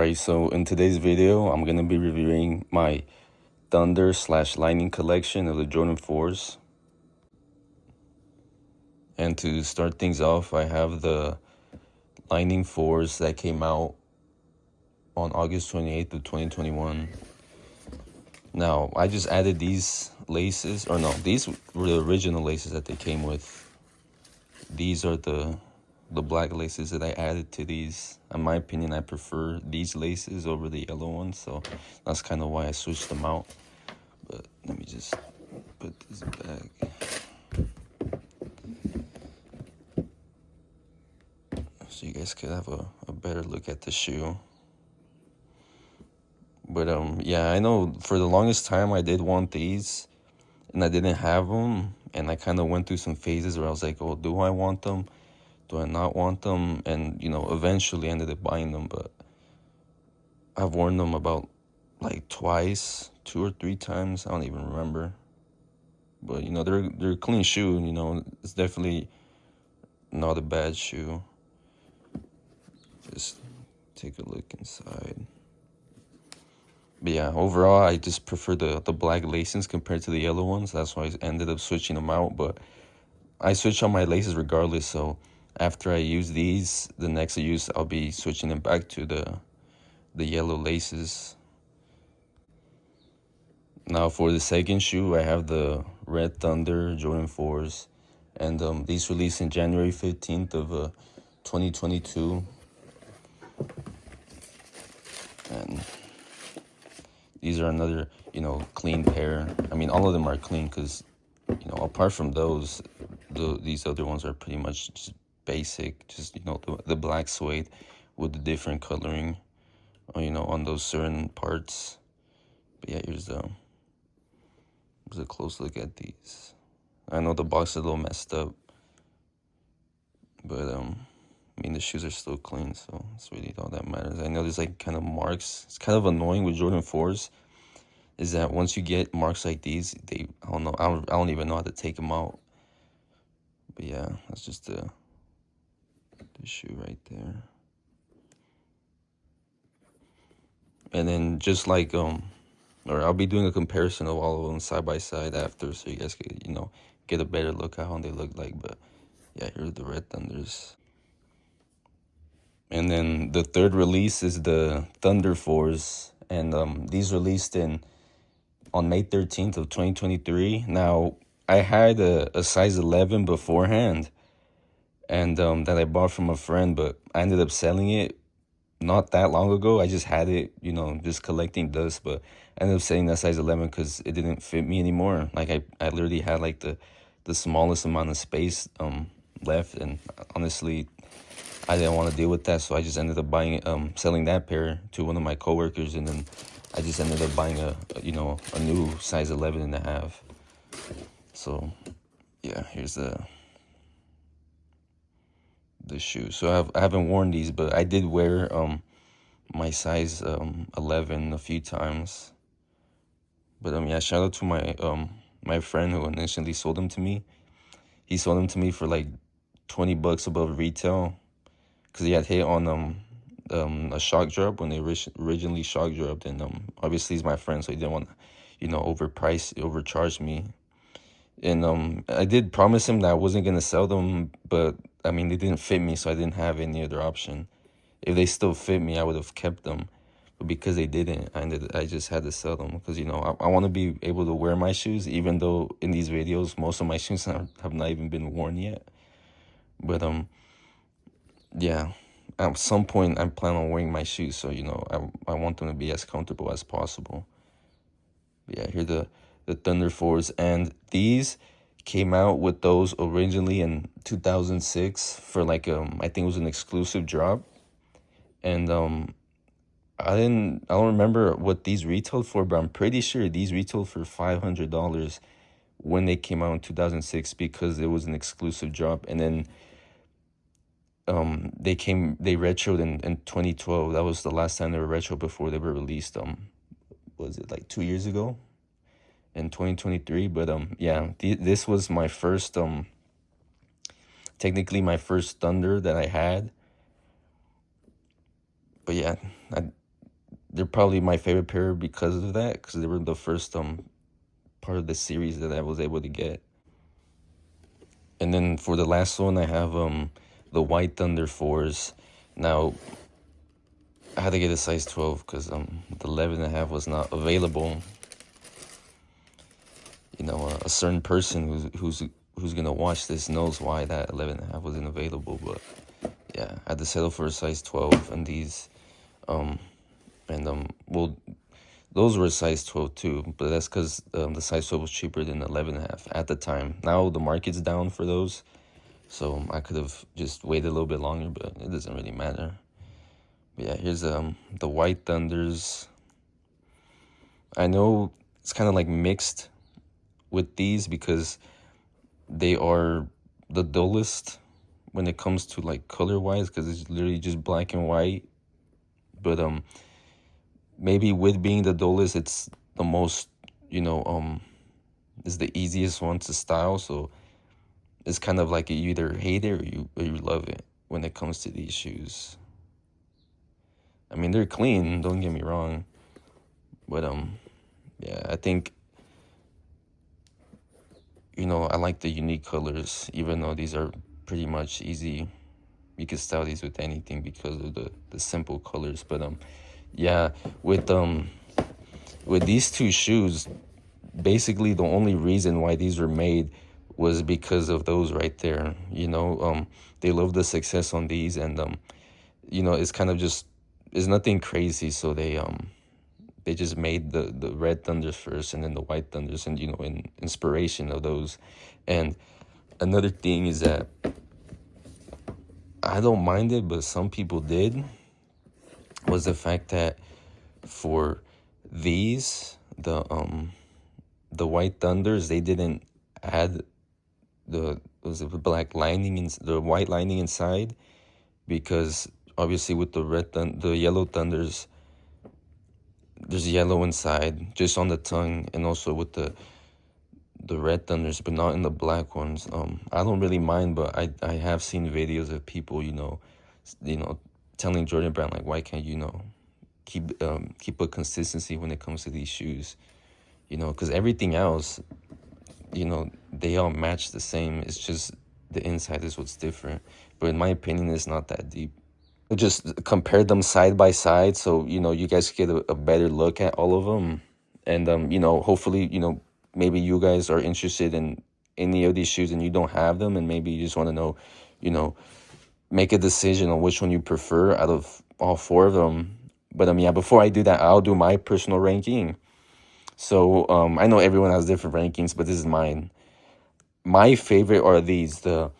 Alright, so in today's video, I'm gonna be reviewing my Thunder / Lightning collection of the Jordan 4s. And to start things off, I have the Lightning 4s that came out on August 28th of 2021. Now, I just added these laces, or no, these were the original laces that they came with. These are the black laces that I added to these. In my opinion, I prefer these laces over the yellow ones, so that's kind of why I switched them out. But let me just put this back so you guys could have a better look at the shoe. But yeah, I know for the longest time I did want these and I didn't have them, and I kind of went through some phases where I was like, oh, do I want them? Do I not want them? And, eventually I ended up buying them, but I've worn them about like twice, 2 or 3 times. I don't even remember. But, they're a clean shoe, it's definitely not a bad shoe. Just take a look inside. But yeah, overall, I just prefer the black laces compared to the yellow ones. That's why I ended up switching them out. But I switch on my laces regardless, so after I use these, the next use I'll be switching them back to the yellow laces. Now for the second shoe, I have the Red Thunder Jordan 4s, and these released in January 15th of 2022. And these are another, clean pair. I mean, all of them are clean because, apart from those, these other ones are pretty much just basic, just, the black suede with the different coloring, on those certain parts. But yeah, here's a close look at these. I know the box is a little messed up, but the shoes are still clean, so it's really all that matters. I know there's like kind of marks. It's kind of annoying with Jordan 4s, is that once you get marks like these, I don't even know how to take them out. But yeah, that's just the shoe right there. And then just like or I'll be doing a comparison of all of them side by side after, so you guys could get a better look at how they look like. But yeah, here's the Red Thunders. And then the third release is the Thunder 4s, and these released on May 13th of 2023. Now, I had a size 11 beforehand, and that I bought from a friend, but I ended up selling it not that long ago. I just had it, just collecting dust, but I ended up selling that size 11 because it didn't fit me anymore. Like, I literally had like the smallest amount of space left, and honestly, I didn't want to deal with that, so I just ended up selling that pair to one of my coworkers, and then I just ended up buying a new size 11.5. So yeah, here's the shoe. So I haven't worn these, but I did wear my size 11 a few times. But yeah, shout out to my friend who initially sold them to me. He sold them to me for like $20 above retail, because he had hit on a shock drop when they originally shock dropped, and obviously he's my friend, so he didn't want to overcharge me. And I did promise him that I wasn't gonna sell them, but they didn't fit me, so I didn't have any other option. If they still fit me, I would have kept them, but because they didn't, I just had to sell them, because I want to be able to wear my shoes, even though in these videos most of my shoes have not even been worn yet. But yeah, at some point I plan on wearing my shoes, so I want them to be as comfortable as possible. But yeah, here the Thunder 4s, and these came out with those originally in 2006 for like I think it was an exclusive drop, and I don't remember what these retailed for, but I'm pretty sure these retailed for $500 when they came out in 2006, because it was an exclusive drop. And then they retroed in 2012. That was the last time they were retro before they were released. Was it like 2 years ago, in 2023? But yeah, this was my first technically my first Thunder that I had. But yeah, they're probably my favorite pair because of that, because they were the first part of the series that I was able to get. And then for the last one, I have the White Thunder 4s. Now, I had to get a size 12 because the 11.5 was not available. You know, a certain person who's gonna watch this knows why that 11.5 wasn't available. But yeah, I had to settle for a size 12 and these. Well, those were a size 12 too, but that's because the size 12 was cheaper than the 11.5 at the time. Now the market's down for those, so I could have just waited a little bit longer, but it doesn't really matter. But yeah, here's the White Thunders. I know it's kind of like mixed with these because they are the dullest when it comes to like color wise, because it's literally just black and white. But maybe with being the dullest, it's the most, you know, is the easiest one to style. So it's kind of like you either hate it or you love it when it comes to these shoes. I mean, they're clean, don't get me wrong, but yeah, I think, you know, I like the unique colors, even though these are pretty much easy. You can style these with anything because of the simple colors. But yeah, with these two shoes, basically the only reason why these were made was because of those right there. You know, they love the success on these, and you know, it's kind of just, it's nothing crazy. So they just made the Red Thunders first and then the White Thunders, and, you know, in inspiration of those. And another thing is that I don't mind it, but some people did, was the fact that for these, the White Thunders, they didn't add the black lining in the white lining inside, because obviously with the Yellow Thunders, there's yellow inside just on the tongue, and also with the Red Thunders, but not in the black ones. I don't really mind, but I have seen videos of people, you know, telling Jordan Brand, like, why can't you know keep a consistency when it comes to these shoes, you know, because everything else, you know, they all match the same. It's just the inside is what's different. But in my opinion, it's not that deep. Just compare them side by side, so, you know, you guys get a better look at all of them. And you know, hopefully, you know, maybe you guys are interested in any of these shoes and you don't have them, and maybe you just want to know, you know, make a decision on which one you prefer out of all four of them. But yeah, before I do that, I'll do my personal ranking. So I know everyone has different rankings, but this is mine. My favorite are these, the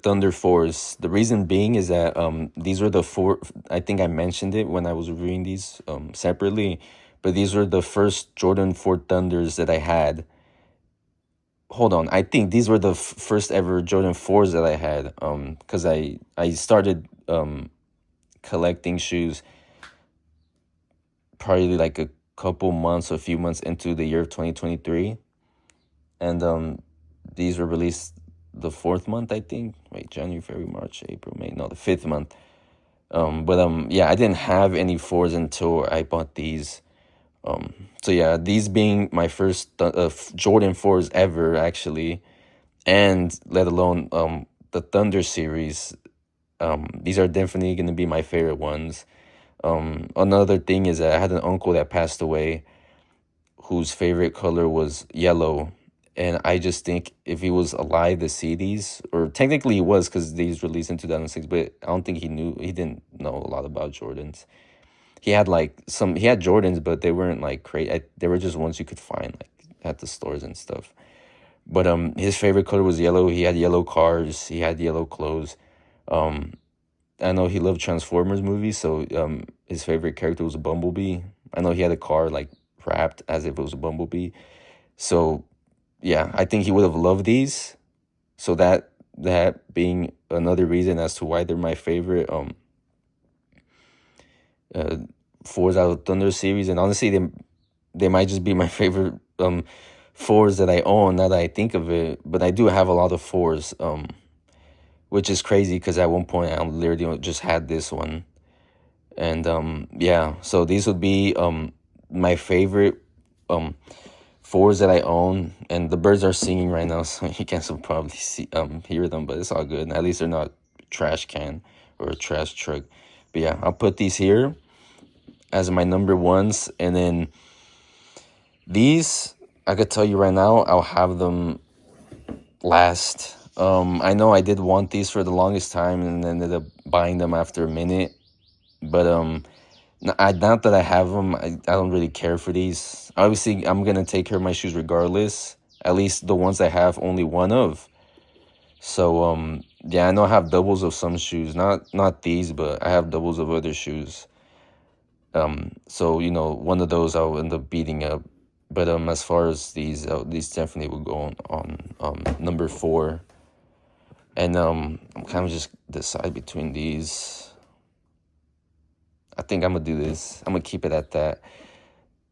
Thunder 4s. The reason being is that these were the four, I think I mentioned it when I was reviewing these separately, but these were the first Jordan 4 Thunders that I had. Hold on, I think these were the first ever Jordan 4s that I had, because I started collecting shoes probably like a few months into the year of 2023. And these were released the 4th month, I think. Wait, January, February, March, April, May. No, the 5th month. But yeah, I didn't have any 4s until I bought these. So yeah, these being my first Jordan 4s ever, actually, and let alone the Thunder series. These are definitely going to be my favorite ones. Another thing is that I had an uncle that passed away whose favorite color was yellow. And I just think if he was alive to see these, or technically he was because these released in 2006, but I don't think he didn't know a lot about Jordans. He had Jordans, but they weren't like crazy. They were just ones you could find like at the stores and stuff. But his favorite color was yellow. He had yellow cars. He had yellow clothes. I know he loved Transformers movies, so his favorite character was a Bumblebee. I know he had a car like wrapped as if it was a Bumblebee. So yeah, I think he would have loved these. So that being another reason as to why they're my favorite 4s out of Thunder series. And honestly, they might just be my favorite 4s that I own now that I think of it. But I do have a lot of 4s, which is crazy because at one point I literally just had this one. And yeah, so these would be my favorite fours that I own. And the birds are singing right now, so you guys will probably hear them, but it's all good. At least they're not trash can or a trash truck. But yeah, I'll put these here as my number ones. And then these, I could tell you right now, I'll have them last. I know I did want these for the longest time and ended up buying them after a minute. But now that I have them, I don't really care for these. Obviously, I'm gonna take care of my shoes regardless. At least the ones I have only one of. So yeah, I know I have doubles of some shoes, not these, but I have doubles of other shoes. So you know, one of those I'll end up beating up. But as far as these definitely will go on number 4. And I'm kind of just decide between these. I think I'm gonna do this. I'm gonna keep it at that.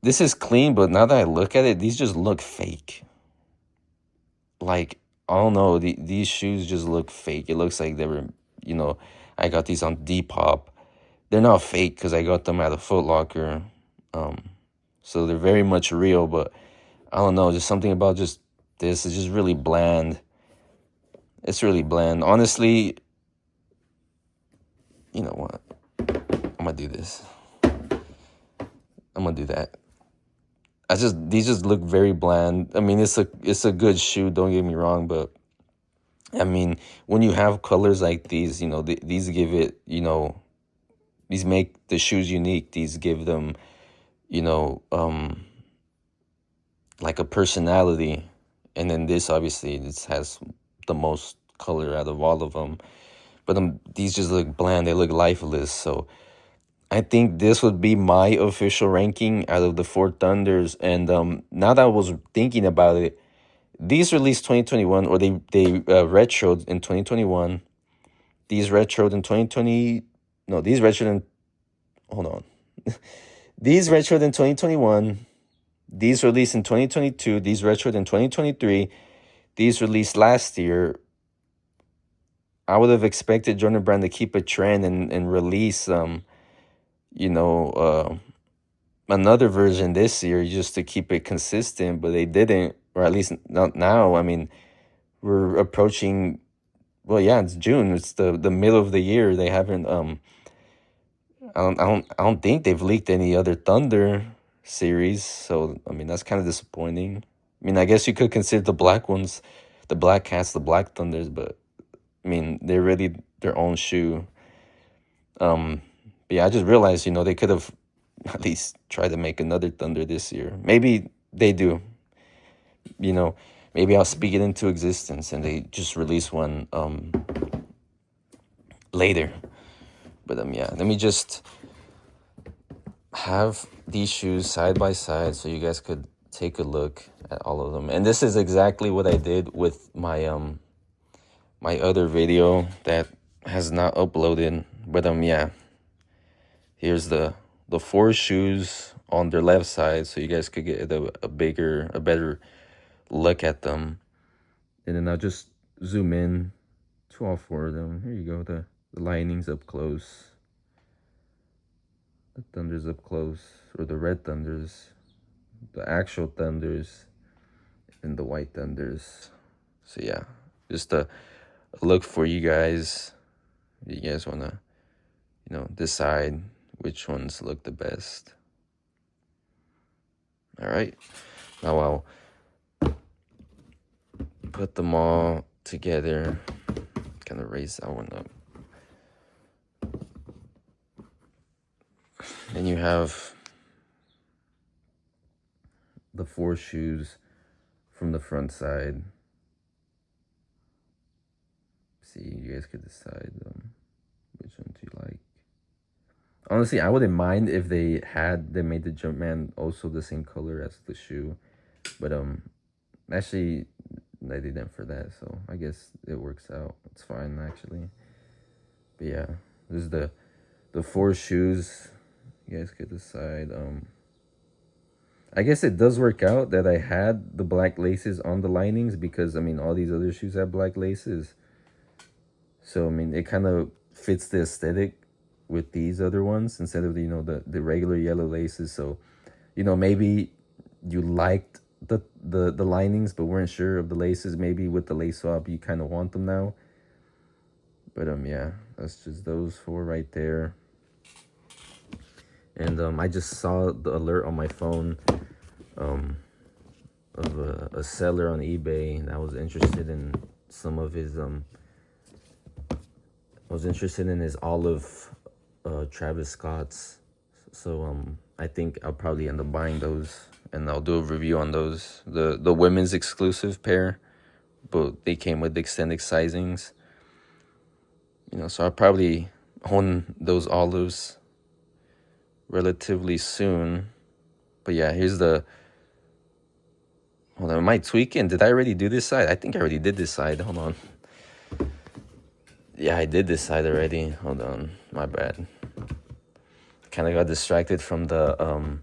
This is clean, but now that I look at it, these just look fake. Like, I don't know, these shoes just look fake. It looks like they were, you know, I got these on Depop. They're not fake because I got them at a Foot Locker. So they're very much real, but I don't know, just something about just this is just really bland. It's really bland. Honestly, you know what? I'm gonna do this. I'm gonna do that. These just look very bland. I mean, it's a good shoe, don't get me wrong, but I mean, when you have colors like these, you know, these give it, you know, these make the shoes unique. These give them, you know, like a personality. And then this, obviously, this has the most color out of all of them. But these just look bland. They look lifeless. So I think this would be my official ranking out of the 4 Thunders. And now that I was thinking about it, these released 2021, or they retroed in 2021. These retroed in 2020. No, these retroed in. Hold on. These retroed in 2021. These released in 2022. These retroed in 2023. These released last year. I would have expected Jordan Brand to keep a trend and release you know, another version this year just to keep it consistent, but they didn't, or at least not now. I mean, we're approaching, well, yeah, it's June. It's the middle of the year. They haven't I don't think they've leaked any other Thunder series, so I mean that's kind of disappointing. I mean, I guess you could consider the black ones, the Black Cats, the Black Thunders, but I mean they're really their own shoe. But yeah, I just realized, you know, they could have at least tried to make another Thunder this year. Maybe they do. You know, maybe I'll speak it into existence and they just release one later. But yeah, let me just have these shoes side by side so you guys could take a look at all of them. And this is exactly what I did with my my other video that has not uploaded. But yeah, here's the 4 shoes on their left side so you guys could get a better look at them. And then I'll just zoom in to all 4 of them. Here you go, the linings up close, the Thunders up close, or the red Thunders, the actual Thunders, and the white Thunders. So yeah, just a look for you guys. You guys want to, you know, decide which ones look the best. All right, now I'll put them all together. Kind of raise that one up. And you have the 4 shoes from the front side. See, you guys could decide which one do you like. Honestly, I wouldn't mind if they made the Jumpman also the same color as the shoe. But actually they didn't for that, so I guess it works out. It's fine actually. But yeah, this is the 4 shoes. You guys could decide. I guess it does work out that I had the black laces on the linings because I mean all these other shoes have black laces. So I mean it kind of fits the aesthetic with these other ones instead of the regular yellow laces. So maybe you liked the linings but weren't sure of the laces. Maybe with the lace swap you kind of want them now. But yeah, that's just those four right there. And I just saw the alert on my phone of a seller on eBay that was interested in some of his I was interested in his olive Travis Scott's. So I think I'll probably end up buying those, and I'll do a review on those. The women's exclusive pair, but they came with extended sizings. So I'll probably own those olives relatively soon. But yeah, here's the. Hold on, am I tweaking? Did I already do this side? I think I already did this side. Hold on. Yeah, I did this side already. Hold on, my bad. Kind of got distracted from the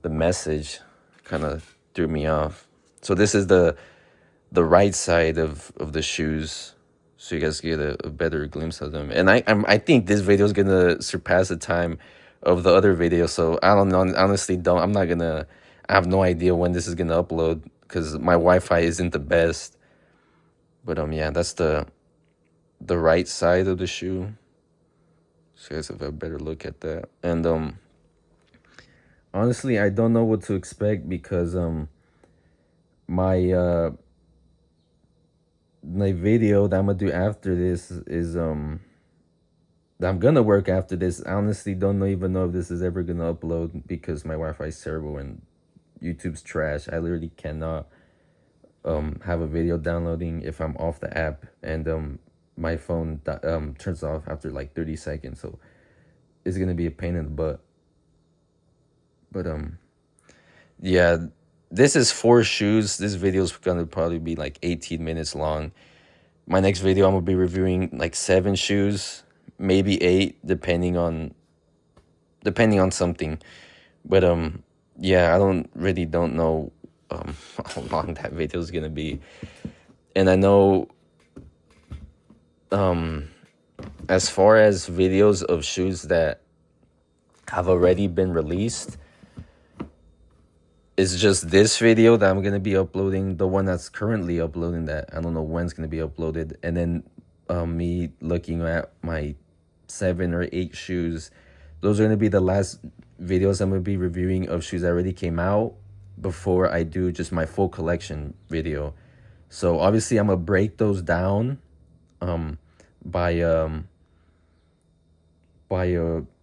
message. Kind of threw me off. So this is the right side of the shoes, so you guys get a better glimpse of them. And I think this video is gonna surpass the time of the other video. So I don't know. Honestly, I'm not gonna. I have no idea when this is gonna upload because my Wi-Fi isn't the best. But yeah, that's the right side of the shoe. So you guys have a better look at that. And honestly, I don't know what to expect because my video that I'm gonna do after this is that I'm gonna work after this. I honestly don't even know if this is ever gonna upload because my Wi-Fi is terrible and YouTube's trash. I literally cannot have a video downloading if I'm off the app, and my phone turns off after like 30 seconds. So it's gonna be a pain in the butt. But yeah, this is 4 shoes. This video is gonna probably be like 18 minutes long. My next video I'm gonna be reviewing like 7 shoes, maybe 8, depending on something. But yeah, I don't know how long that video is gonna be. And I know as far as videos of shoes that have already been released, it's just this video that I'm gonna be uploading, the one that's currently uploading that I don't know when's gonna be uploaded, and then me looking at my 7 or 8 shoes. Those are gonna be the last videos I'm gonna be reviewing of shoes that already came out before I do just my full collection video. So obviously I'm gonna break those down by a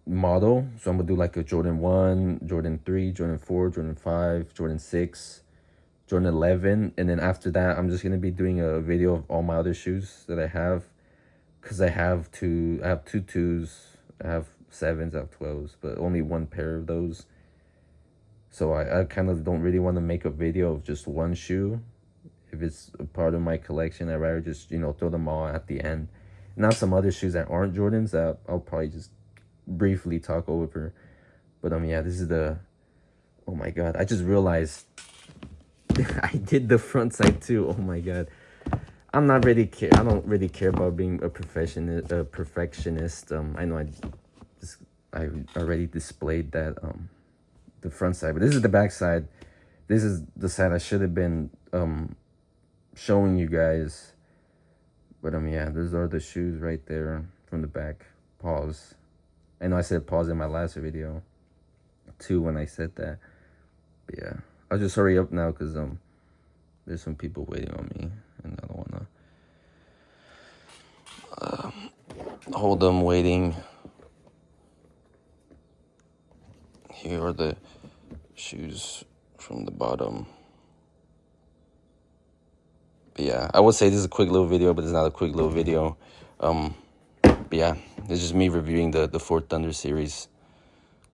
model. So I'm gonna do like a Jordan 1, Jordan 3, Jordan 4, Jordan 5, Jordan 6, Jordan 11, and then after that I'm just gonna be doing a video of all my other shoes that I have, because I have 2 2s, I have 7s, I have 12s, but only 1 pair of those. So I kind of don't really want to make a video of just one shoe. If it's a part of my collection, I'd rather just throw them all at the end. Now some other shoes that aren't Jordans that I'll probably just briefly talk over. But yeah, this is the, oh my god, I just realized I did the front side too. Oh my god, I don't really care about being a perfectionist. I know I already displayed that the front side, but this is the back side. This is the side I should have been showing you guys. But yeah, those are the shoes right there from the back. Pause. I know I said pause in my last video too when I said that. But yeah, I'll just hurry up now because there's some people waiting on me and I don't wanna hold them waiting. Here are the shoes from the bottom. But yeah, I would say this is a quick little video, but it's not a quick little video. But yeah, it's just me reviewing the Ford Thunder series.